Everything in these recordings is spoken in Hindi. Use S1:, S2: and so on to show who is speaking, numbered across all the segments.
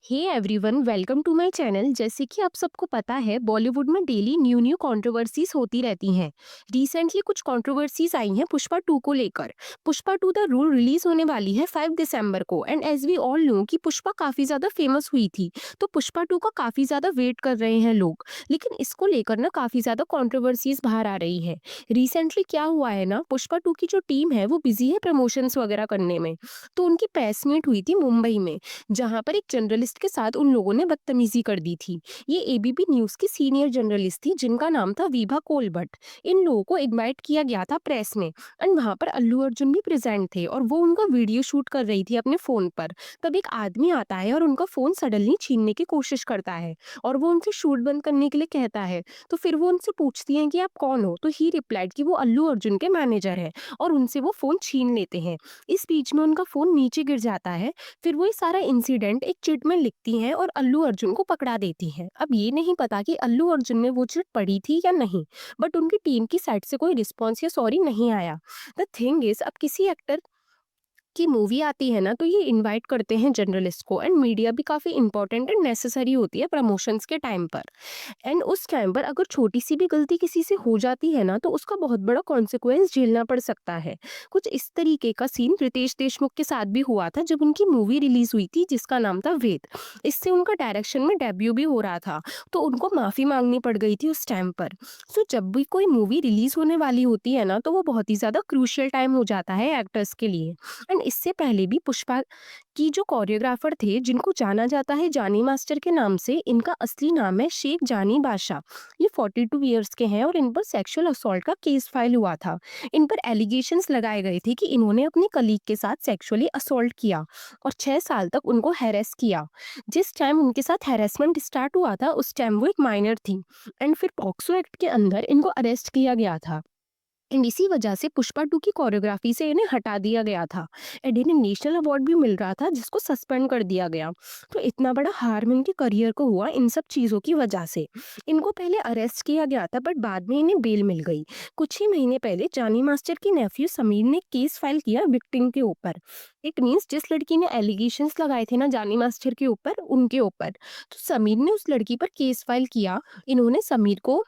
S1: Hey everyone, welcome to my channel. जैसे कि आप सबको पता है, बॉलीवुड में डेली न्यू न्यू कंट्रोवर्सीज होती रहती हैं। रिसेंटली कुछ कंट्रोवर्सीज आई हैं पुष्पा 2 को लेकर। पुष्पा 2 द रूल रिलीज होने वाली है 5 दिसंबर को, and as we all know कि पुष्पा काफी ज्यादा फेमस हुई थी। तो पुष्पा 2 का काफी ज्यादा वेट कर रहे हैं लोग। लेकिन इसको लेकर ना काफी ज्यादा कंट्रोवर्सीज बाहर आ रही है। रिसेंटली क्या हुआ है ना, पुष्पा 2 की जो टीम है वो बिजी है प्रमोशंस वगैरह करने में। तो उनकी प्रेस मीट हुई थी मुंबई में, जहां पर एक जर्नलिस्ट के साथ उन लोगों ने बदतमीजी कर दी थी। ये एबीपी न्यूज की सीनियर जर्नलिस्ट थी जिनका नाम था वीभा कोलभट्ट। इन लोगों को इनवाइट किया गया था प्रेस में, एंड वहां पर अल्लू अर्जुन भी प्रेजेंट थे और वो उनका वीडियो शूट कर रही थी अपने फोन पर। तब एक आदमी आता है और उनका फोन सडनली छीनने की कोशिश करता है और वो उनसे शूट बंद करने के लिए कहता है। तो फिर वो उनसे पूछती हैं कि आप कौन हो, तो ही रिप्लाइड कि वो अल्लू अर्जुन के मैनेजर है, और उनसे वो फोन छीन लेते हैं। इस बीच में उनका फोन नीचे गिर जाता है। फिर वो ये सारा इंसिडेंट एक चिट में लिखती हैं और अल्लू अर्जुन को पकड़ा देती हैं। अब ये नहीं पता कि अल्लू अर्जुन ने वो चिट पढ़ी थी या नहीं, बट उनकी टीम की साइड से कोई रिस्पॉन्स या सॉरी नहीं आया। द थिंग इज, अब किसी एक्टर की मूवी आती है ना, तो ये इनवाइट करते हैं जर्नलिस्ट को, एंड मीडिया भी काफी इंपॉर्टेंट एंड नेसेसरी होती है प्रमोशंस के टाइम पर। एंड उस टाइम पर अगर छोटी सी भी गलती किसी से हो जाती है ना, तो उसका बहुत बड़ा कॉन्सिक्वेंस झेलना पड़ सकता है। कुछ इस तरीके का सीन रितेश देशमुख के साथ भी हुआ था जब उनकी मूवी रिलीज हुई थी जिसका नाम था वेद। इससे उनका डायरेक्शन में डेब्यू भी हो रहा था, तो उनको माफी मांगनी पड़ गई थी उस टाइम पर। सो जब भी कोई मूवी रिलीज होने वाली होती है ना, तो वो बहुत ही ज्यादा क्रूशियल टाइम हो जाता है एक्टर्स के लिए। एंड इससे पहले भी पुष्पा की जो कोरियोग्राफर थे, जिनको जाना जाता है जानी मास्टर के नाम से, इनका असली नाम है शेख जानी बादशाह। ये 42 ईयर्स के हैं और इन पर सेक्सुअल असॉल्ट का केस फाइल हुआ था। इन पर एलिगेशंस लगाए गए थे कि इन्होंने अपनी कलीग के साथ सेक्सुअली असॉल्ट किया और 6 साल तक उनको हैरेस किया। जिस टाइम उनके साथ हैरेसमेंट स्टार्ट हुआ था, उस टाइम वो एक माइनर थी, एंड फिर पॉक्सो एक्ट के अंदर इनको अरेस्ट किया गया था। एंड इसी वजह से पुष्पा 2 की कोरियोग्राफी से इन्हें हटा दिया गया था, एंड इन्हें नेशनल अवार्ड भी मिल रहा था जिसको सस्पेंड कर दिया गया। तो इतना बड़ा हार्म इनके करियर को हुआ इन सब चीज़ों की वजह से। इनको पहले अरेस्ट किया गया था, बट बाद में इन्हें बेल मिल गई। कुछ ही महीने पहले जानी मास्टर की नेफ्यू समीर ने केस फाइल किया विक्टिम के ऊपर। इट मीन्स जिस लड़की ने एलिगेशंस लगाए थे ना जानी मास्टर के ऊपर, उनके ऊपर, तो समीर ने उस लड़की पर केस फाइल किया। इन्होंने समीर को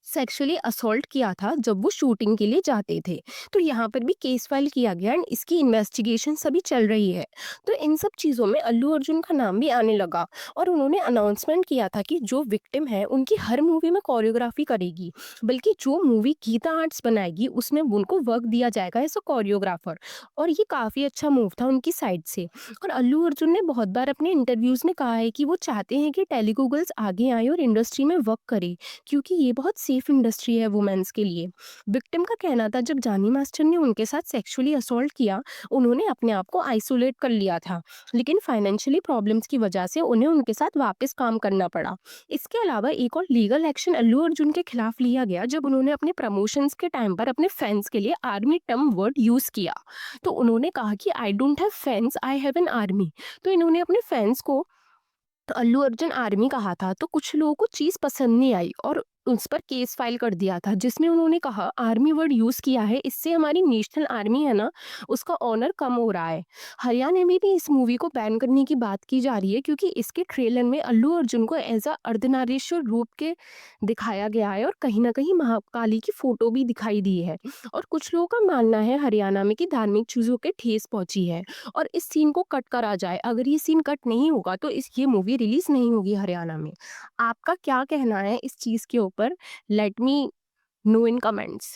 S1: सेक्सुअली असॉल्ट किया था जब वो शूटिंग के लिए जाते थे। तो यहाँ पर भी केस फाइल किया गया एंड इसकी इन्वेस्टिगेशन अभी चल रही है। तो इन सब चीज़ों में अल्लू अर्जुन का नाम भी आने लगा, और उन्होंने अनाउंसमेंट किया था कि जो विक्टिम है उनकी हर मूवी में कोरियोग्राफी करेगी, बल्कि जो मूवी गीता आर्ट्स बनाएगी उसमें उनको वर्क दिया जाएगा एज अ कोरियोग्राफर। और ये काफ़ी अच्छा मूव था उनकी साइड से। और अल्लू अर्जुन ने बहुत बार अपने इंटरव्यूज़ में कहा है कि वो चाहते हैं कि टेलीगूगल्स आगे आए और इंडस्ट्री में वर्क करे, क्योंकि ये बहुत सेफ इंडस्ट्री है वुमेन्स के लिए। विक्टिम का कहना था जब जानी मास्टर ने उनके साथ सेक्सुअली असॉल्ट किया, उन्होंने अपने आप को आइसोलेट कर लिया था, लेकिन फाइनेंशियली प्रॉब्लम्स की वजह से उन्हें उनके साथ वापस काम करना पड़ा। इसके अलावा एक और लीगल एक्शन अल्लू अर्जुन के खिलाफ लिया गया जब उन्होंने अपने प्रमोशंस के टाइम पर अपने फैंस के लिए आर्मी टर्म वर्ड यूज किया। तो उन्होंने कहा कि I don't have fans, I have an army. तो इन्होंने अपने फैंस को तो अल्लू अर्जुन आर्मी कहा था, तो कुछ लोगों को चीज़ पसंद नहीं आई और उस पर केस फाइल कर दिया था, जिसमें उन्होंने कहा आर्मी वर्ड यूज़ किया है, इससे हमारी नेशनल आर्मी है ना, उसका ऑनर कम हो रहा है। हरियाणा में भी इस मूवी को बैन करने की बात की जा रही है, क्योंकि इसके ट्रेलर में अल्लू अर्जुन को एज अ अर्धनारीश्वर रूप के दिखाया गया है, और कहीं ना कहीं महाकाली की फोटो भी दिखाई दी है। और कुछ लोगों का मानना है हरियाणा में कि धार्मिक चीज़ों के ठेस पहुंची है, और इस सीन को कट करा जाए। अगर ये सीन कट नहीं होगा तो इस ये मूवी रिलीज नहीं होगी हरियाणा में। आपका क्या कहना है इस चीज़ के ऊपर? लेट मी नो इन कमेंट्स।